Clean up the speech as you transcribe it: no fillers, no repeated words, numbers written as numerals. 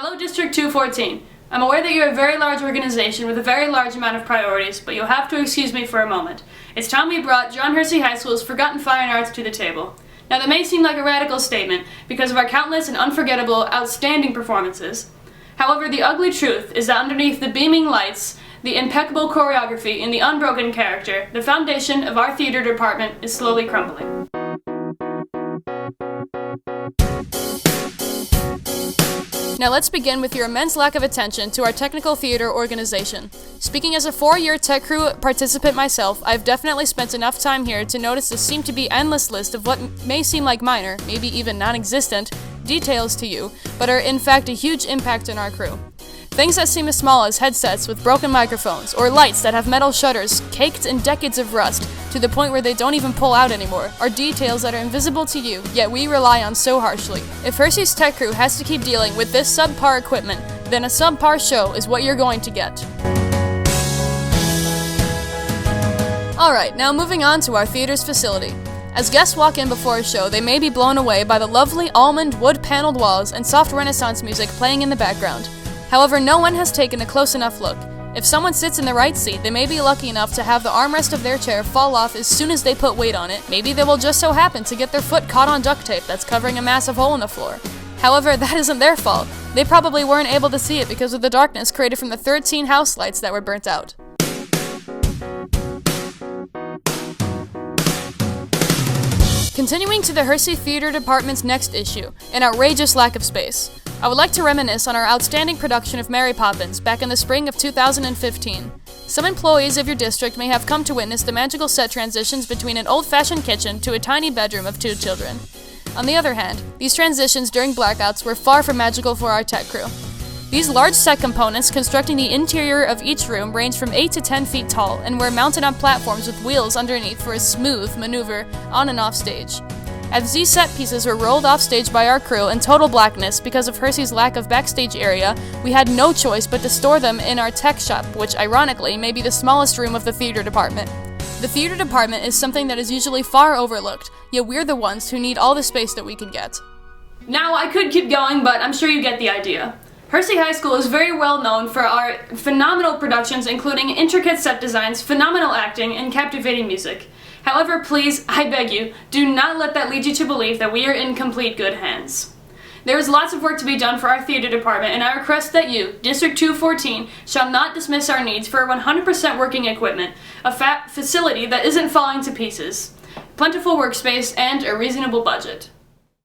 Hello District 214. I'm aware that you're a very large organization with a very large amount of priorities, but you'll have to excuse me for a moment. It's time we brought John Hersey High School's Forgotten Fine Arts to the table. Now that may seem like a radical statement because of our countless and unforgettable, outstanding performances. However, the ugly truth is that underneath the beaming lights, the impeccable choreography, and the unbroken character, the foundation of our theater department is slowly crumbling. Now let's begin with your immense lack of attention to our technical theater organization. Speaking as a 4-year tech crew participant myself, I've definitely spent enough time here to notice the seem to be endless list of what may seem like minor, maybe even non-existent, details to you, but are in fact a huge impact on our crew. Things that seem as small as headsets with broken microphones, or lights that have metal shutters caked in decades of rust, to the point where they don't even pull out anymore, are details that are invisible to you, yet we rely on so harshly. If Hersey's tech crew has to keep dealing with this subpar equipment, then a subpar show is what you're going to get. Alright, now moving on to our theater's facility. As guests walk in before a show, they may be blown away by the lovely almond wood-paneled walls and soft Renaissance music playing in the background. However, no one has taken a close enough look. If someone sits in the right seat, they may be lucky enough to have the armrest of their chair fall off as soon as they put weight on it. Maybe they will just so happen to get their foot caught on duct tape that's covering a massive hole in the floor. However, that isn't their fault. They probably weren't able to see it because of the darkness created from the 13 house lights that were burnt out. Continuing to the Hersey Theater Department's next issue, an outrageous lack of space. I would like to reminisce on our outstanding production of Mary Poppins back in the spring of 2015. Some employees of your district may have come to witness the magical set transitions between an old-fashioned kitchen to a tiny bedroom of 2 children. On the other hand, these transitions during blackouts were far from magical for our tech crew. These large set components constructing the interior of each room range from 8 to 10 feet tall and were mounted on platforms with wheels underneath for a smooth maneuver on and off stage. As these set pieces were rolled off stage by our crew in total blackness because of Hersey's lack of backstage area, we had no choice but to store them in our tech shop, which ironically may be the smallest room of the theater department. The theater department is something that is usually far overlooked, yet we're the ones who need all the space that we can get. Now, I could keep going, but I'm sure you get the idea. Hersey High School is very well known for our phenomenal productions, including intricate set designs, phenomenal acting, and captivating music. However, please, I beg you, do not let that lead you to believe that we are in complete good hands. There is lots of work to be done for our theater department, and I request that you, District 214, shall not dismiss our needs for 100% working equipment, a facility that isn't falling to pieces, plentiful workspace, and a reasonable budget.